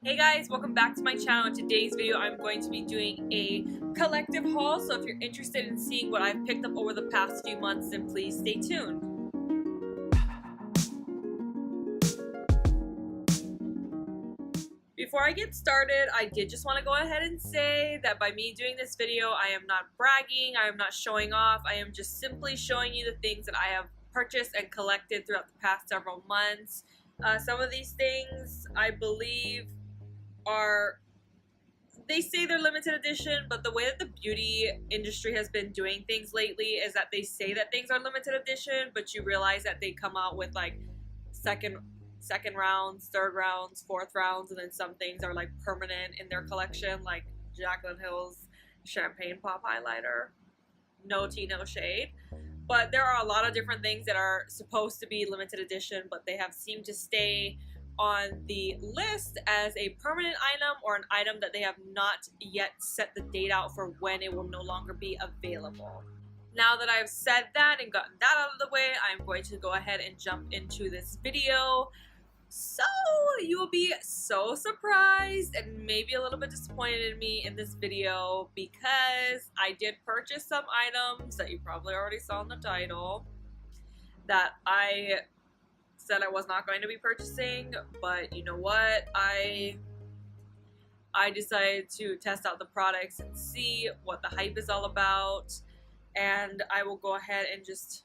Hey guys, welcome back to my channel. In today's video, I'm going to be doing a collective haul, so if you're interested in seeing what I've picked up over the past few months, then please stay tuned. Before I get started, I did just want to go ahead and say that by me doing this video, I am not bragging, I am not showing off, I am just simply showing you the things that I have purchased and collected throughout the past several months. Some of these things, I believe, they say they're limited edition, but the way that the beauty industry has been doing things lately is that they say that things are limited edition, but you realize that they come out with like second rounds, third rounds, fourth rounds, and then some things are like permanent in their collection, like Jaclyn Hill's Champagne Pop Highlighter. No tea, no shade. But there are a lot of different things that are supposed to be limited edition, but they have seemed to stay on the list as a permanent item or an item that they have not yet set the date out for when it will no longer be available. Now that I've said that and gotten that out of the way, I'm going to go ahead and jump into this video. So you will be so surprised and maybe a little bit disappointed in me in this video because I did purchase some items that you probably already saw in the title that I said I was not going to be purchasing, but you know what? I decided to test out the products and see what the hype is all about, and I will go ahead and just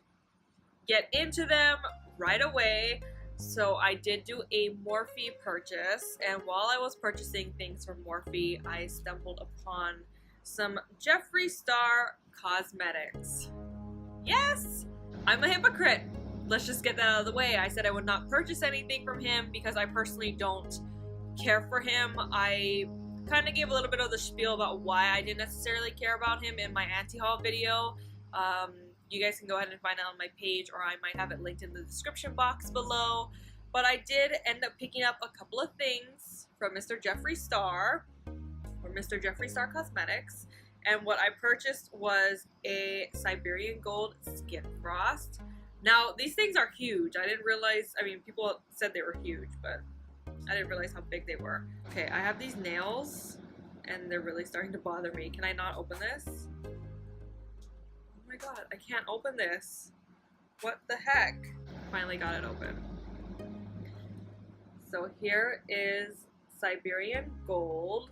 get into them right away. So I did do a Morphe purchase, and while I was purchasing things from Morphe, I stumbled upon some Jeffree Star cosmetics. Yes, I'm a hypocrite. Let's just get that out of the way. I said I would not purchase anything from him because I personally don't care for him. I kind of gave a little bit of the spiel about why I didn't necessarily care about him in my anti-haul video. You guys can go ahead and find it on my page, or I might have it linked in the description box below. But I did end up picking up a couple of things from Mr. Jeffree Star, or Mr. Jeffree Star Cosmetics. And what I purchased was a Siberian Gold Skin Frost. Now, these things are huge. I didn't realize, I mean, people said they were huge, but I didn't realize how big they were. Okay, I have these nails, and they're really starting to bother me. Can I not open this? Oh my god, I can't open this. What the heck? Finally got it open. So here is Siberian Gold.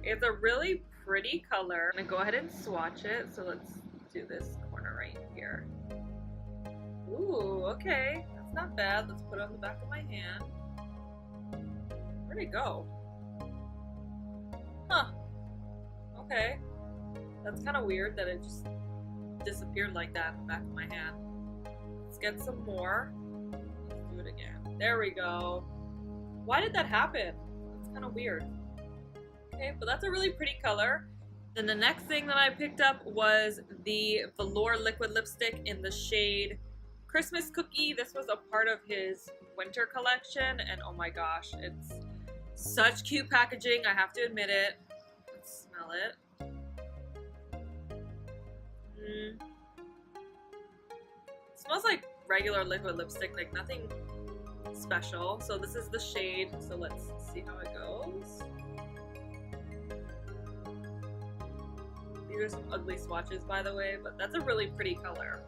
It's a really pretty color. I'm gonna go ahead and swatch it. So let's do this corner right here. Ooh, okay. That's not bad. Let's put it on the back of my hand. Where'd it go? Huh. Okay. That's kind of weird that it just disappeared like that in the back of my hand. Let's get some more. Let's do it again. There we go. Why did that happen? That's kind of weird. Okay, but that's a really pretty color. Then the next thing that I picked up was the Velour Liquid Lipstick in the shade Christmas Cookie. This was a part of his winter collection, and oh my gosh, it's such cute packaging, I have to admit it. Let's smell it. It smells like regular liquid lipstick, like nothing special. So this is the shade, so let's see how it goes. These are some ugly swatches, by the way, but that's a really pretty color.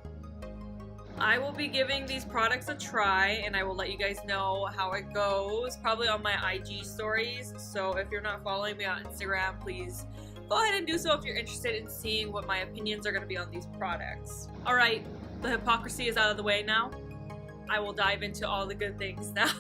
I will be giving these products a try, and I will let you guys know how it goes, probably on my IG stories. So if you're not following me on Instagram, please go ahead and do so if you're interested in seeing what my opinions are going to be on these products. Alright, the hypocrisy is out of the way now. I will dive into all the good things now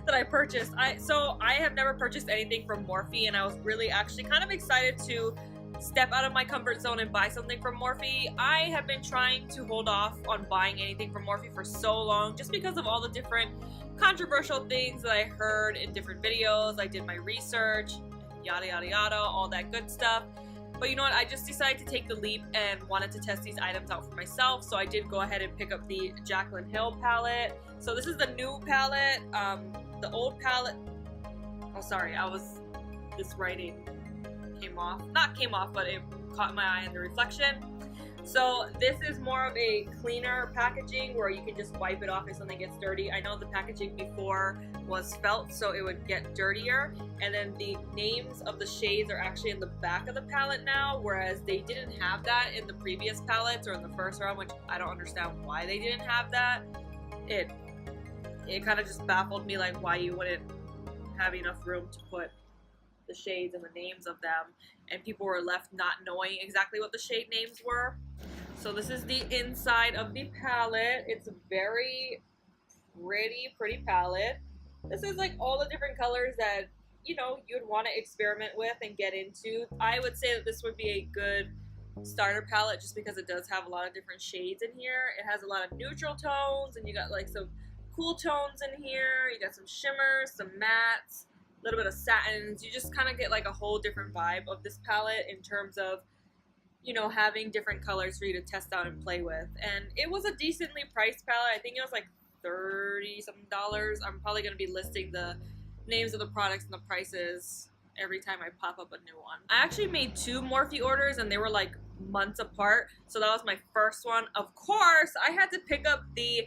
that I purchased. So I have never purchased anything from Morphe, and I was really actually kind of excited to step out of my comfort zone and buy something from Morphe. I have been trying to hold off on buying anything from Morphe for so long just because of all the different controversial things that I heard in different videos. I did my research, yada yada yada, all that good stuff. But you know what, I just decided to take the leap and wanted to test these items out for myself. So I did go ahead and pick up the Jaclyn Hill palette. So this is the new palette. The old palette, oh sorry, this writing came off, not came off, but it caught my eye in the reflection. So this is more of a cleaner packaging where you can just wipe it off if something gets dirty. I know the packaging before was felt, so it would get dirtier. And then the names of the shades are actually in the back of the palette now, whereas they didn't have that in the previous palettes or in the first round, which I don't understand why they didn't have that. It kind of just baffled me, like why you wouldn't have enough room to put the shades and the names of them, and people were left not knowing exactly what the shade names were. So this is the inside of the palette. It's a very pretty palette. This is like all the different colors that, you know, you'd want to experiment with and get into. I would say that this would be a good starter palette just because it does have a lot of different shades in here. It has a lot of neutral tones, and you got like some cool tones in here. You got some shimmers, some mattes, a little bit of satins. You just kind of get like a whole different vibe of this palette in terms of, you know, having different colors for you to test out and play with. And it was a decently priced palette. I think it was like $30 something. I'm probably going to be listing the names of the products and the prices every time I pop up a new one. I actually made 2 Morphe orders and they were like months apart. So that was my first one. Of course, I had to pick up the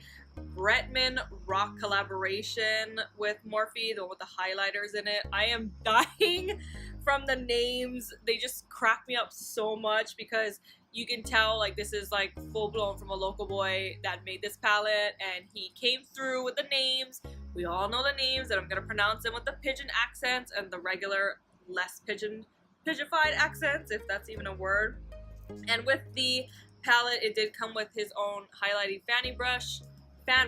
Bretman Rock collaboration with Morphe, the one with the highlighters in it. I am dying from the names. They just crack me up so much because you can tell like this is like full blown from a local boy that made this palette, and he came through with the names. We all know the names, and I'm gonna pronounce them with the pigeon accents and the regular less pigeonified accents, if that's even a word. And with the palette, it did come with his own highlighting fan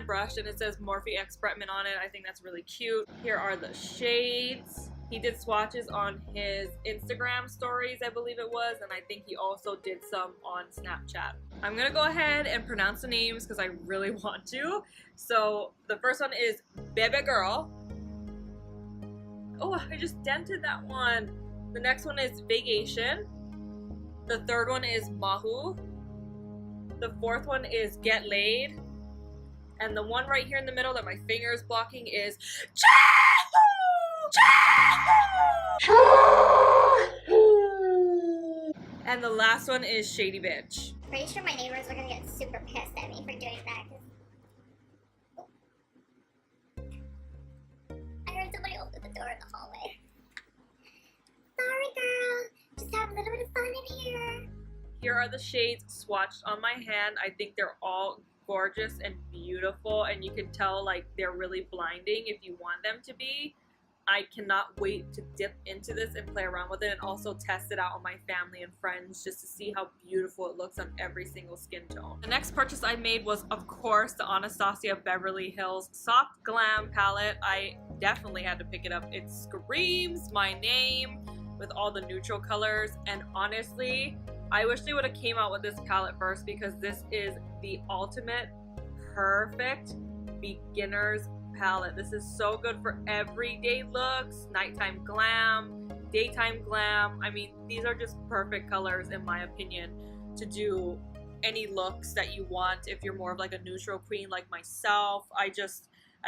brush, and it says Morphe X Bretman on it. I think that's really cute. Here are the shades. He did swatches on his Instagram stories, I believe it was, and I think he also did some on Snapchat. I'm gonna go ahead and pronounce the names because I really want to. So the first one is Bebe Girl. Oh, I just dented that one. The next one is Vacation. The third one is Mahu. The fourth one is Get Laid. And the one right here in the middle that my finger is blocking is and the last one is Shady Bitch. Pretty sure my neighbors are gonna get super pissed at me for doing that. I heard somebody open the door in the hallway. Sorry, girl. Just have a little bit of fun in here. Here are the shades swatched on my hand. I think they're all gorgeous and beautiful, and you can tell like they're really blinding if you want them to be. I cannot wait to dip into this and play around with it, and also test it out on my family and friends just to see how beautiful it looks on every single skin tone. The next purchase I made was, of course, the Anastasia Beverly Hills Soft Glam palette. I definitely had to pick it up. It screams my name with all the neutral colors, and honestly, I wish they would have came out with this palette first because this is the ultimate perfect beginner's palette. This is so good for everyday looks, nighttime glam, daytime glam. I mean, these are just perfect colors in my opinion to do any looks that you want if you're more of like a neutral queen like myself. I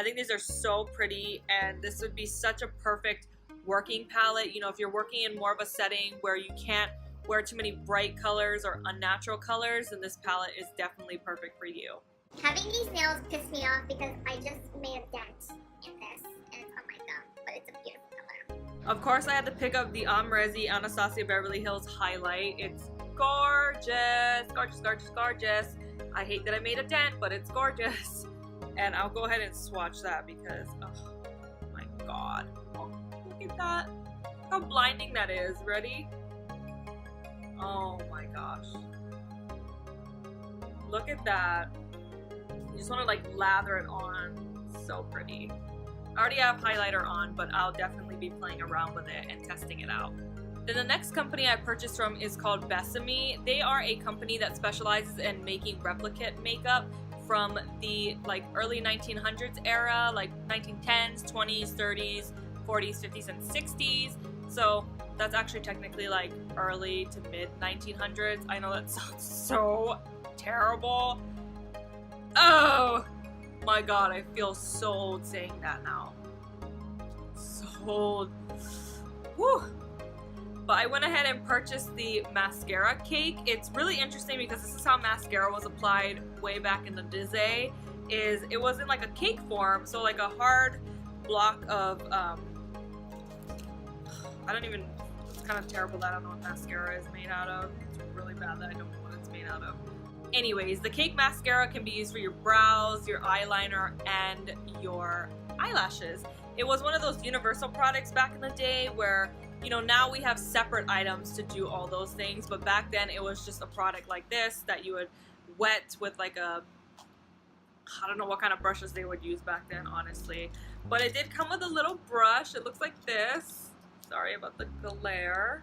think these are so pretty, and this would be such a perfect working palette. You know, if you're working in more of a setting where you can't wear too many bright colors or unnatural colors, then this palette is definitely perfect for you. Having these nails pissed me off because I just made a dent in this and it's on my thumb, but it's a beautiful color. Of course, I had to pick up the Amrezi Anastasia Beverly Hills highlight. It's gorgeous, gorgeous, gorgeous, gorgeous. I hate that I made a dent, but it's gorgeous. And I'll go ahead and swatch that because, oh my god. Oh, look at that. Look how blinding that is. Ready? Oh my gosh. Look at that. You just want to like lather it on. So pretty. I already have highlighter on, but I'll definitely be playing around with it and testing it out. Then the next company I purchased from is called Besame. They are a company that specializes in making replicate makeup from the like early 1900s era, like 1910s, 20s, 30s, 40s, 50s, and 60s. So that's actually technically like early to mid 1900s. I know that sounds so terrible. Oh my god, I feel so old saying that now. So old. Whew. But I went ahead and purchased the mascara cake. It's really interesting because this is how mascara was applied way back in the day. It was in like a cake form, so like a hard block of it's kind of terrible that I don't know what mascara is made out of. It's really bad that I don't know what it's made out of. Anyways, the cake mascara can be used for your brows, your eyeliner, and your eyelashes. It was one of those universal products back in the day where, you know, now we have separate items to do all those things, but back then it was just a product like this that you would wet with like a, I don't know what kind of brushes they would use back then, honestly. But it did come with a little brush. It looks like this. Sorry about the glare.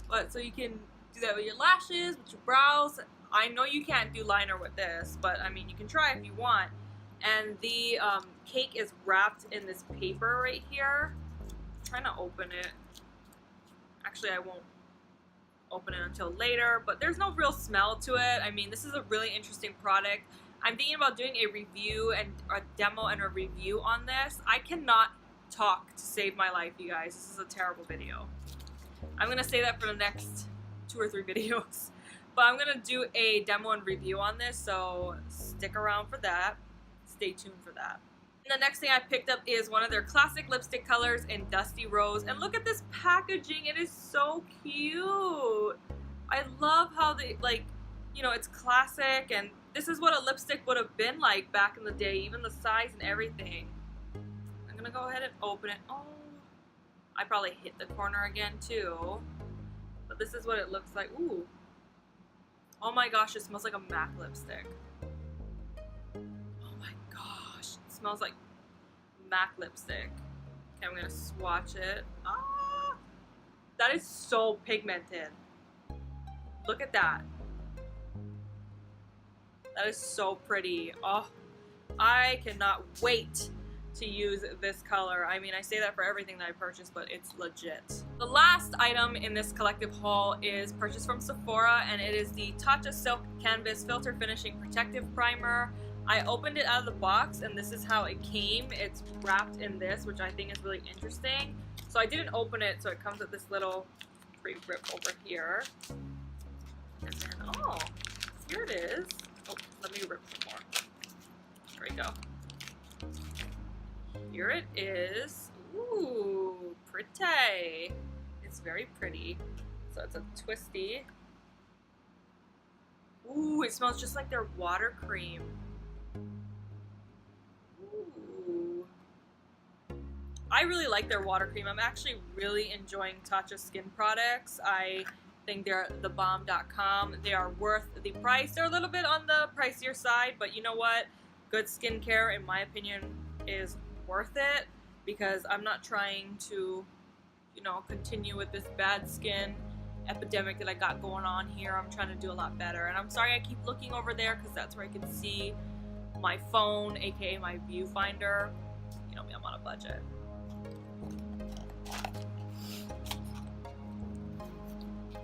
But so you can do that with your lashes, with your brows. I know you can't do liner with this, but I mean, you can try if you want. And the cake is wrapped in this paper right here. I'm trying to open it. Actually, I won't open it until later, but there's no real smell to it. I mean, this is a really interesting product. I'm thinking about doing a review and a demo and a review on this. I cannot talk to save my life, you guys. This is a terrible video. I'm gonna say that for the next 2 or 3 videos. But I'm gonna do a demo and review on this, so stick around for that. Stay tuned for that. And the next thing I picked up is one of their classic lipstick colors in Dusty Rose. And look at this packaging. It is so cute. I love how they, like, you know, it's classic, and this is what a lipstick would have been like back in the day, even the size and everything. I'm gonna go ahead and open it. Oh, I probably hit the corner again too. But this is what it looks like. Ooh. Oh my gosh, it smells like a MAC lipstick. Oh my gosh, it smells like MAC lipstick. Okay, I'm gonna swatch it. Ah, that is so pigmented. Look at that. That is so pretty. Oh, I cannot wait to use this color. I mean, I say that for everything that I purchase, but it's legit. The last item in this collective haul is purchased from Sephora, and it is the Tatcha Silk Canvas Filter Finishing Protective Primer. I opened it out of the box, and this is how it came. It's wrapped in this, which I think is really interesting. So I didn't open it, so it comes with this little pre-grip over here. And then, oh, here it is. Oh, let me rip some more. There we go. Here it is. Ooh, pretty. It's very pretty. So it's a twisty. Ooh, it smells just like their water cream. Ooh. I really like their water cream. I'm actually really enjoying Tatcha skin products. I think they're thebomb.com. They are worth the price. They're a little bit on the pricier side, but you know what? Good skincare, in my opinion, is worth it, because I'm not trying to, you know, continue with this bad skin epidemic that I got going on here. I'm trying to do a lot better, and I'm sorry I keep looking over there because that's where I can see my phone, aka my viewfinder. You know me, I'm on a budget.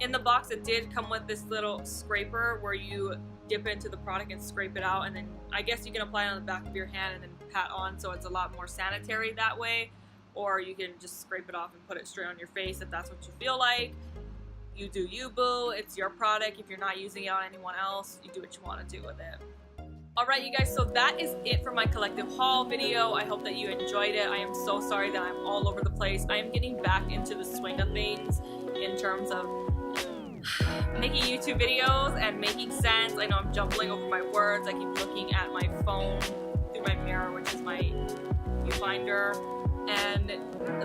In the box, it did come with this little scraper where you dip into the product and scrape it out, and then I guess you can apply it on the back of your hand and then pat on, so it's a lot more sanitary that way. Or you can just scrape it off and put it straight on your face if that's what you feel like. You do you, boo. It's your product. If you're not using it on anyone else, you do what you want to do with it. Alright, you guys, so that is it for my collective haul video. I hope that you enjoyed it. I am so sorry that I'm all over the place. I am getting back into the swing of things in terms of making YouTube videos and making sense. I know I'm jumbling over my words. I keep looking at my phone through my mirror, which is my viewfinder, and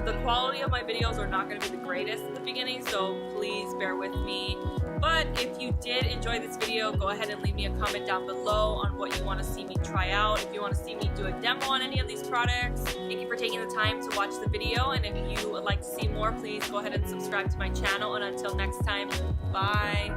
the quality of my videos are not going to be the greatest in the beginning, so please bear with me. But if you did enjoy this video, go ahead and leave me a comment down below on what you want to see me try out. If you want to see me do a demo on any of these products. Thank you for taking the time to watch the video, and if you would like to see more, please go ahead and subscribe to my channel, and until next time, bye.